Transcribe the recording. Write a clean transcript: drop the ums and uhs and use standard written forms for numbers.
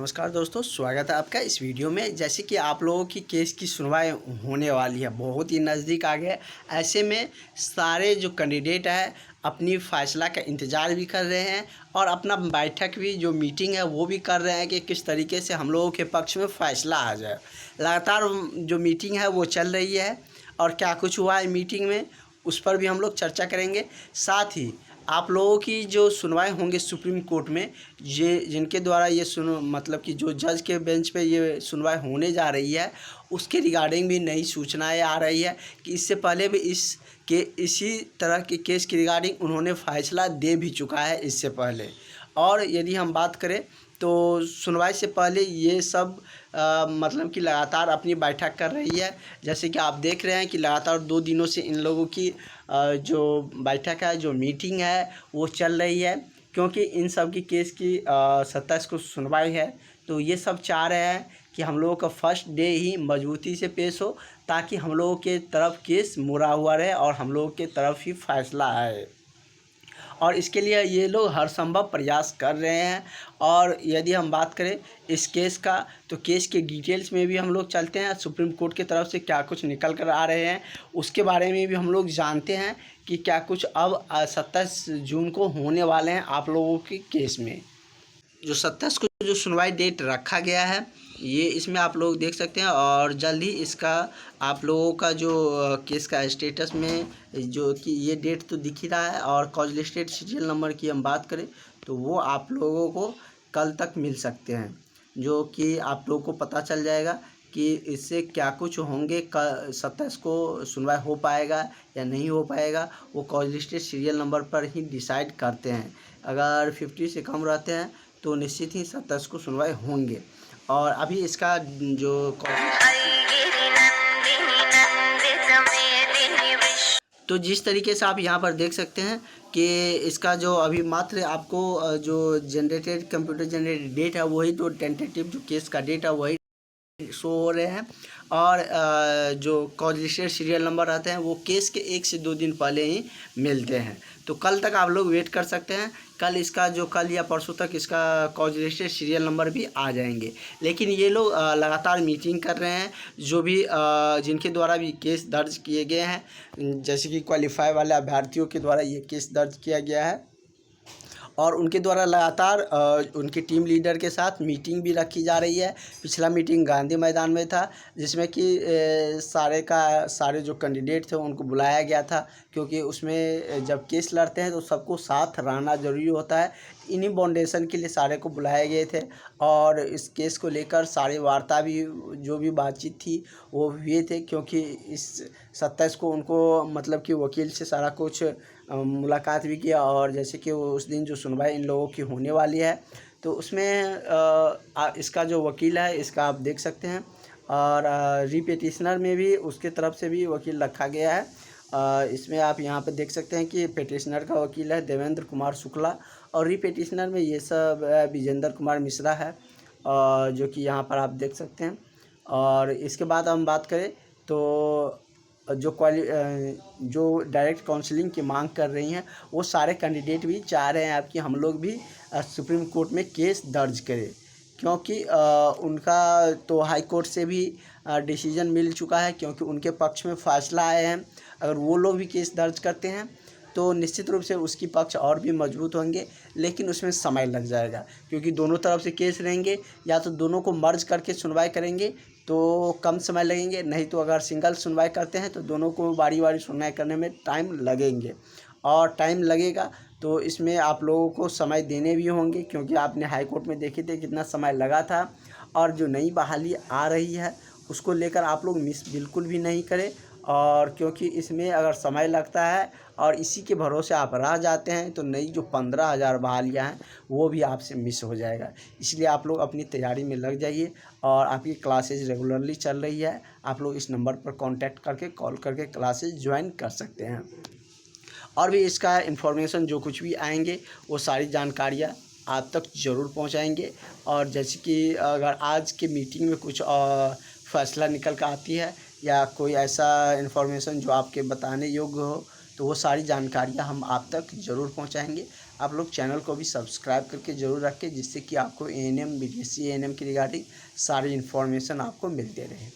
नमस्कार दोस्तों, स्वागत है आपका इस वीडियो में। जैसे कि आप लोगों की केस की सुनवाई होने वाली है, बहुत ही नज़दीक आ गया। ऐसे में सारे जो कैंडिडेट हैं अपनी फ़ैसला का इंतज़ार भी कर रहे हैं और अपना बैठक भी जो मीटिंग है वो भी कर रहे हैं कि किस तरीके से हम लोगों के पक्ष में फ़ैसला आ जाए। लगातार जो मीटिंग है वो चल रही है और क्या कुछ हुआ है मीटिंग में उस पर भी हम लोग चर्चा करेंगे। साथ ही आप लोगों की जो सुनवाई होंगे सुप्रीम कोर्ट में, ये जिनके द्वारा ये मतलब कि जो जज के बेंच पे ये सुनवाई होने जा रही है, उसके रिगार्डिंग भी नई सूचनाएं आ रही है कि इससे पहले भी इसी तरह के केस के रिगार्डिंग उन्होंने फ़ैसला दे भी चुका है इससे पहले। और यदि हम बात करें तो सुनवाई से पहले ये सब मतलब कि लगातार अपनी बैठक कर रही है। जैसे कि आप देख रहे हैं कि लगातार 2 दिनों से इन लोगों की जो बैठक है, जो मीटिंग है वो चल रही है, क्योंकि इन सब की केस की 27 को सुनवाई है। तो ये सब चाह रहे हैं कि हम लोगों का फर्स्ट डे ही मजबूती से पेश हो, ताकि हम लोगों के तरफ केस मुड़ा हुआ रहे और हम लोगों के तरफ ही फैसला आए। और इसके लिए ये लोग हर संभव प्रयास कर रहे हैं। और यदि हम बात करें इस केस का, तो केस के डिटेल्स में भी हम लोग चलते हैं। सुप्रीम कोर्ट की तरफ से क्या कुछ निकल कर आ रहे हैं उसके बारे में भी हम लोग जानते हैं कि क्या कुछ अब 27 जून को होने वाले हैं आप लोगों के केस में। जो 27 को जो सुनवाई डेट रखा गया है, ये इसमें आप लोग देख सकते हैं। और जल्द ही इसका आप लोगों का जो केस का स्टेटस में जो कि ये डेट तो दिख ही रहा है। और कॉज लिस्टेड सीरियल नंबर की हम बात करें तो वो आप लोगों को कल तक मिल सकते हैं, जो कि आप लोगों को पता चल जाएगा कि इससे क्या कुछ होंगे। 27 को सुनवाई हो पाएगा या नहीं हो पाएगा, वो कॉज लिस्टेड सीरियल नंबर पर ही डिसाइड करते हैं। अगर 50 से कम रहते हैं तो निश्चित ही 27 को सुनवाई होंगे। और अभी इसका जो तो जिस तरीके से आप यहाँ पर देख सकते हैं कि इसका जो अभी मात्र आपको जो जनरेटेड कंप्यूटर जनरेटेड डेट है वही, तो टेंटेटिव जो केस का डेट है वही शो हो रहे हैं। और जो कॉज लिस्टेड सीरियल नंबर रहते हैं वो केस के 1 से 2 दिन पहले ही मिलते हैं। तो कल तक आप लोग वेट कर सकते हैं। कल या परसों तक इसका कॉज लिस्टेड सीरियल नंबर भी आ जाएंगे। लेकिन ये लोग लगातार मीटिंग कर रहे हैं, जो भी जिनके द्वारा भी केस दर्ज किए गए हैं, जैसे कि क्वालिफाई वाले अभ्यर्थियों के द्वारा ये केस दर्ज किया गया है। और उनके द्वारा लगातार उनके टीम लीडर के साथ मीटिंग भी रखी जा रही है। पिछला मीटिंग गांधी मैदान में था, जिसमें कि सारे जो कैंडिडेट थे उनको बुलाया गया था, क्योंकि उसमें जब केस लड़ते हैं तो सबको साथ रहना ज़रूरी होता है। इन्हीं बाउंडेशन के लिए सारे को बुलाए गए थे। और इस केस को लेकर सारी वार्ता भी, जो भी बातचीत थी वो हुए थे, क्योंकि इस 27 को उनको मतलब कि वकील से सारा कुछ मुलाकात भी किया। और जैसे कि वो उस दिन जो सुनवाई इन लोगों की होने वाली है तो उसमें इसका जो वकील है इसका आप देख सकते हैं। और रीपेटिशनर में भी उसके तरफ से भी वकील रखा गया है। इसमें आप यहाँ पर देख सकते हैं कि पेटिशनर का वकील है देवेंद्र कुमार शुक्ला, और रीपेटिशनर में ये सब विजेंद्र कुमार मिश्रा है, जो कि यहाँ पर आप देख सकते हैं। और इसके बाद हम बात करें तो जो डायरेक्ट काउंसलिंग की मांग कर रही हैं वो सारे कैंडिडेट भी चाह रहे हैं कि हम लोग भी सुप्रीम कोर्ट में केस दर्ज करें, क्योंकि उनका तो हाई कोर्ट से भी डिसीजन मिल चुका है, क्योंकि उनके पक्ष में फ़ैसला आए हैं। अगर वो लोग भी केस दर्ज करते हैं तो निश्चित रूप से उसकी पक्ष और भी मजबूत होंगे। लेकिन उसमें समय लग जाएगा, क्योंकि दोनों तरफ से केस रहेंगे। या तो दोनों को मर्ज करके सुनवाई करेंगे तो कम समय लगेंगे, नहीं तो अगर सिंगल सुनवाई करते हैं तो दोनों को बारी बारी सुनवाई करने में टाइम लगेंगे। और टाइम लगेगा तो इसमें आप लोगों को समय देने भी होंगे, क्योंकि आपने हाई कोर्ट में देखे थे कितना समय लगा था। और जो नई बहाली आ रही है उसको लेकर आप लोग मिस बिल्कुल भी नहीं करें। और क्योंकि इसमें अगर समय लगता है और इसी के भरोसे आप रह जाते हैं तो नई जो 15,000 बहालियाँ हैं वो भी आपसे मिस हो जाएगा। इसलिए आप लोग अपनी तैयारी में लग जाइए। और आपकी क्लासेज रेगुलरली चल रही है, आप लोग इस नंबर पर कांटेक्ट करके कॉल करके क्लासेज ज्वाइन कर सकते हैं। और भी इसका इन्फॉर्मेशन जो कुछ भी आएंगे वो सारी जानकारियाँ आप तक ज़रूर पहुंचाएंगे। और जैसे कि अगर आज के मीटिंग में कुछ फैसला निकल कर आती है या कोई ऐसा इन्फॉर्मेशन जो आपके बताने योग्य हो, तो वो सारी जानकारियाँ हम आप तक ज़रूर पहुंचाएंगे। आप लोग चैनल को भी सब्सक्राइब करके ज़रूर रखें, जिससे कि आपको ANM BPSC ANM की रिगार्डिंग सारी इन्फॉर्मेशन आपको मिलते रहे।